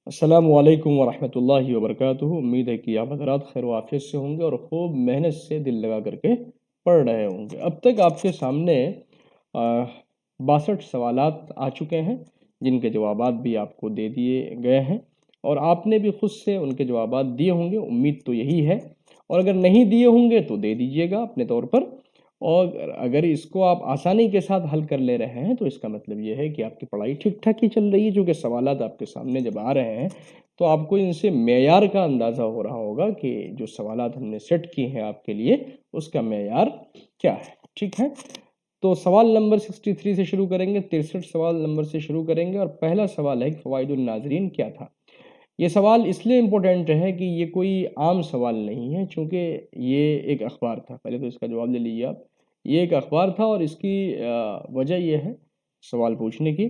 अस्सलामु अलैकुम वरहमतुल्लाहि वबरकातुहू। उम्मीद है कि आप हज़रात खैर व आफियत से होंगे और खूब मेहनत से दिल लगा करके पढ़ रहे होंगे। अब तक आपके सामने 62 सवालात आ चुके हैं, जिनके जवाबात भी आपको दे दिए गए हैं और आपने भी खुद से उनके जवाबात दिए होंगे, उम्मीद तो यही है। और अगर नहीं दिए होंगे तो दे दीजिएगा अपने तौर पर। और अगर इसको आप आसानी के साथ हल कर ले रहे हैं तो इसका मतलब ये है कि आपकी पढ़ाई ठीक ठाक ही चल रही है, क्योंकि सवालात आपके सामने जब आ रहे हैं तो आपको इनसे मेयार का अंदाज़ा हो रहा होगा कि जो सवालात हमने सेट किए हैं आपके लिए उसका मेयार क्या है। ठीक है, तो सवाल नंबर 63 से शुरू करेंगे, 63 सवाल नंबर से शुरू करेंगे। और पहला सवाल है कि फ़वाइदुन नाज़रीन क्या था। ये सवाल इसलिए इम्पोर्टेंट है कि ये कोई आम सवाल नहीं है, चूँकि ये एक अखबार था। पहले तो इसका जवाब ले लीजिए आप। ये एक अखबार था और इसकी वजह ये है सवाल पूछने की,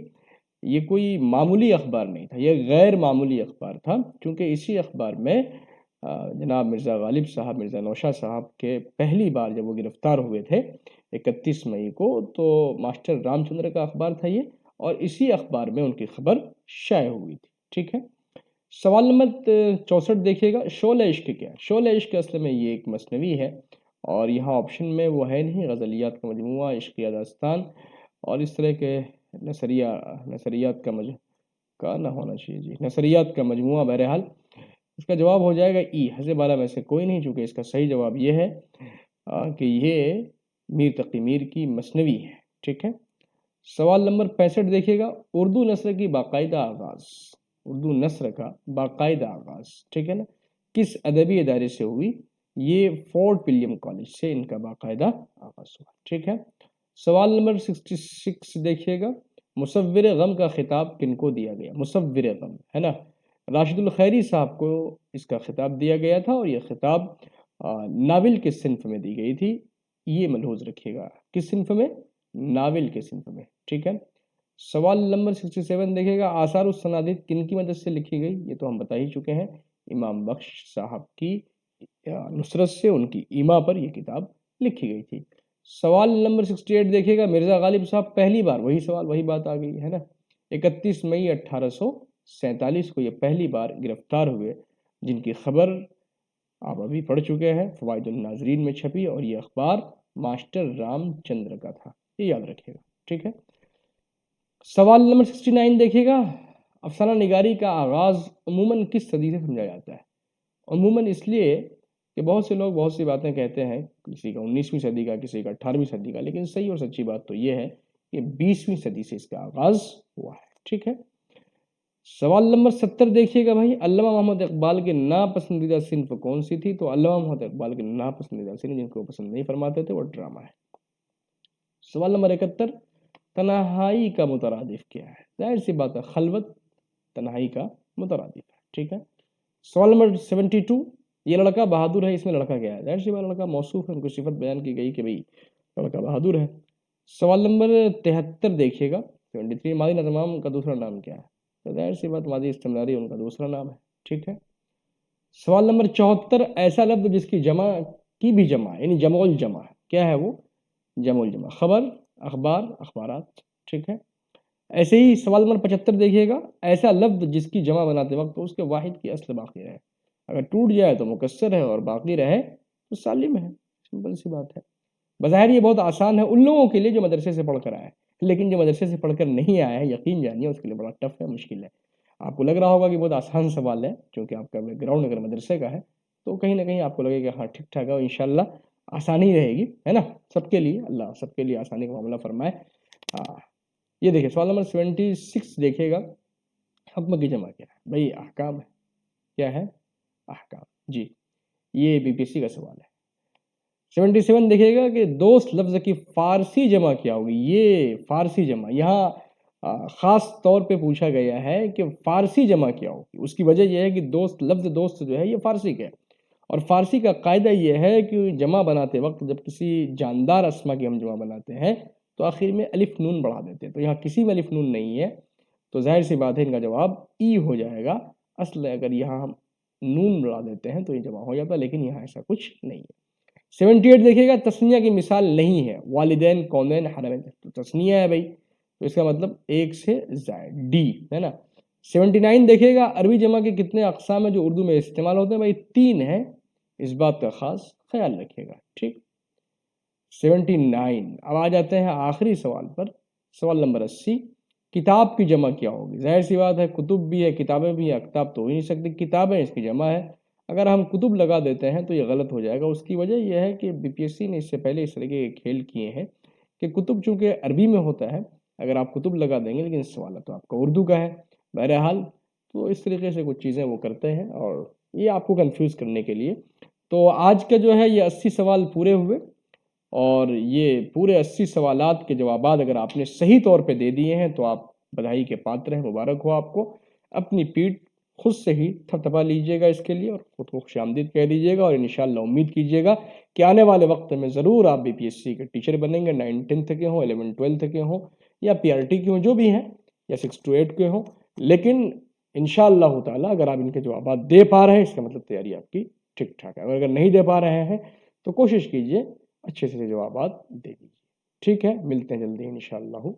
ये कोई मामूली अखबार नहीं था, ये गैर मामूली अखबार था, क्योंकि इसी अखबार में जनाब मिर्ज़ा गालिब साहब, मिर्ज़ा नौशाद साहब के पहली बार जब वो गिरफ़्तार हुए थे 31 मई को, तो मास्टर रामचंद्र का अखबार था ये, और इसी अखबार में उनकी खबर शाये हुई थी। ठीक है, सवाल नंबर 64 देखिएगा, शोले इश्क क्या है। शोले इश्क असल में ये एक मसनवी है और यहाँ ऑप्शन में वो है नहीं, गज़लियात का मजमूआ, इश्किया दास्तान और इस तरह के नसरियात का ना होना चाहिए जी, नसरियात का मजमूआ। बहरहाल इसका जवाब हो जाएगा ई, हज़े बाला में से कोई नहीं, चूँकि इसका सही जवाब ये है कि ये मीर तक़ी मीर की मसनवी है। ठीक है, सवाल नंबर 65 देखिएगा, उर्दू नस्र की बाकायदा आगाज़, उर्दू नस्र का बाकायदा आगाज़, ठीक है ना, किस अदबी इदारे से हुई। ये फोर्ट विलियम कॉलेज से इनका बाकायदा आगाज़ हुआ। ठीक है, सवाल नंबर 66 देखिएगा, मुसव्विर गम का खिताब किनको दिया गया। मुसव्विर गम है ना, राशिदुल खैरी साहब को इसका खिताब दिया गया था और यह खिताब नावल के सिन्फ में दी गई थी। ये मलहूज़ रखिएगा, किस सिन्फ में, नावल के सिन्फ में। ठीक है, सवाल नंबर 67 देखिएगा, आसार उस सनादित किन की मदद से लिखी गई। ये तो हम बता ही चुके हैं, इमाम बख्श साहब की नुसरत से, उनकी ईमा पर यह किताब लिखी गई थी। सवाल नंबर 68 देखिएगा, मिर्ज़ा गालिब साहब पहली बार, वही सवाल वही बात आ गई है ना, 31 मई 1847 को ये पहली बार गिरफ्तार हुए, जिनकी खबर आप अभी पढ़ चुके हैं, फ़वाइदुन नाज़रीन में छपी, और ये अखबार मास्टर रामचंद्र का था, ये याद रखिएगा। ठीक है, सवाल नंबर 69 देखिएगा, अफसाना निगारी का आगाज़ अमूमन किस सदी से समझा जाता है। अमूमन इसलिए कि बहुत से लोग बहुत सी बातें कहते हैं, किसी का 19वीं सदी का, किसी का 18वीं सदी का, लेकिन सही और सच्ची बात तो ये है कि 20वीं सदी से इसका आगाज़ हुआ है। ठीक है, सवाल नंबर 70 देखिएगा भाई, अल्लामा मोहम्मद इकबाल के नापसंदीदा सिन्फ कौन सी थी। तो अल्लामा मोहम्मद इकबाल के नापसंदीदा सिन्फ, जिनको वो पसंद नहीं फरमाते थे, वो ड्रामा है। सवाल नंबर 71, तन्हाई का मुतरादिफ क्या है। जाहिर सी बात है, खलवत तन्हाई का मुतरादिफ है। ठीक है, सवाल नंबर 72, ये लड़का बहादुर है, इसमें लड़का क्या है। जाहिर सी बात, लड़का मौसूफ है, उनको सिफत बयान की गई कि भाई लड़का बहादुर है। सवाल नंबर 73 देखिएगा, 73, मादी नज़माम का दूसरा नाम क्या है। तो जाहिर सी बात, मादी इस्तिमरारी उनका दूसरा नाम है। ठीक है, सवाल नंबर 74, ऐसा लफ्ज़ जिसकी जमा की भी जमा यानी जमोल जमा है, क्या है वो। जमोल जमा, खबर, अखबार, अखबारात। ठीक है, ऐसे ही सवाल नंबर 75 देखिएगा, ऐसा लफ्ज़ जिसकी जमा बनाते वक्त तो उसके वाहिद की असल बाकी रहे। अगर टूट जाए तो मुकस्सर है और बाकी रहे तो सालिम है। सिंपल सी बात है। बज़ाहिर ये बहुत आसान है उन लोगों के लिए जो मदरसे से पढ़ कर आए हैं, लेकिन जो मदरसे से पढ़कर नहीं आए हैं, यकीन जानिए उसके लिए बड़ा टफ है, मुश्किल है। आपको लग रहा होगा कि बहुत आसान सवाल है, क्योंकि आपका बैकग्राउंड अगर मदरसे का है तो कहीं ना कहीं आपको लगेगा हाँ ठीक ठाक है, और इंशाल्लाह आसानी रहेगी, है ना। सबके लिए, अल्लाह सबके लिए आसानी का मामला फरमाए। हाँ, ये देखिए सवाल नंबर 76 देखिएगा, हुक्म की जमा क्या है भाई। अहकाम है, क्या है, अहकाम जी। ये बीपीएससी का सवाल है। 77 देखिएगा कि दोस्त लफ्ज़ की फ़ारसी जमा क्या होगी। ये फ़ारसी जमा यहाँ ख़ास तौर पे पूछा गया है कि फ़ारसी जमा क्या होगी। उसकी वजह यह है कि दोस्त, लफ्ज़ दोस्त जो है ये फ़ारसी का है, और फ़ारसी का कायदा ये है कि जमा बनाते वक्त जब किसी जानदार अस्मा की हम जमा बनाते हैं तो आखिर में अलिफ नून बढ़ा देते हैं। तो यहाँ किसी में अलिफ नून नहीं है, तो ज़ाहिर सी बात है इनका जवाब ई हो जाएगा। असल अगर यहाँ हम नून बढ़ा देते हैं तो ये जमा हो जाता है, लेकिन यहाँ ऐसा कुछ नहीं है। 78 देखिएगा, तस्निया की मिसाल नहीं है। वालिदैन, कौनैन, हरमैन, तो तस्निया है भाई, तो इसका मतलब एक से ज़ायद, डी है ना। 79 देखिएगा, अरबी जमा के कितने अक़साम हैं जो उर्दू में इस्तेमाल होते हैं? भाई 3 हैं, इस बात का ख़ास ख्याल रखिएगा, ठीक। 79। अब आ जाते हैं आखिरी सवाल पर, सवाल नंबर 80। किताब की जमा क्या होगी? ज़ाहिर सी बात है, कुतुब भी है, किताबें भी हैं, अकताब तो हो ही नहीं सकती, किताबें इसकी जमा है। अगर हम कुतुब लगा देते हैं तो ये गलत हो जाएगा। उसकी वजह यह है कि बीपीएससी ने इससे पहले इस तरीके के खेल किए हैं कि कुतुब चूँकि अरबी में होता है, अगर आप कुतुब लगा देंगे, लेकिन सवाल तो आपका उर्दू का है। बहरहाल तो इस तरीके से कुछ चीज़ें वो करते हैं, और ये आपको कन्फ्यूज़ करने के लिए। तो आज का जो है ये 80 सवाल पूरे हुए, और ये पूरे 80 सवालात के जवाबात अगर आपने सही तौर पे दे दिए हैं तो आप बधाई के पात्र हैं, मुबारक हो आपको। अपनी पीठ खुद से ही थपथपा लीजिएगा इसके लिए, और खुद को खुशामदीद कह दीजिएगा, और इंशाअल्लाह उम्मीद कीजिएगा कि आने वाले वक्त में ज़रूर आप बीपीएससी के टीचर बनेंगे, 9th-10th के हों, 11th-12th के हों, या पीआरटी के हों, जो भी हैं, या 6 to 8 के हों। लेकिन इंशाअल्लाह ताला अगर आप इनके जवाबात दे पा रहे हैं, इसका मतलब तैयारी आपकी ठीक ठाक है। और अगर नहीं दे पा रहे हैं तो कोशिश कीजिए अच्छे से जवाबात दे दीजिए। ठीक है, मिलते हैं जल्दी इंशाअल्लाह।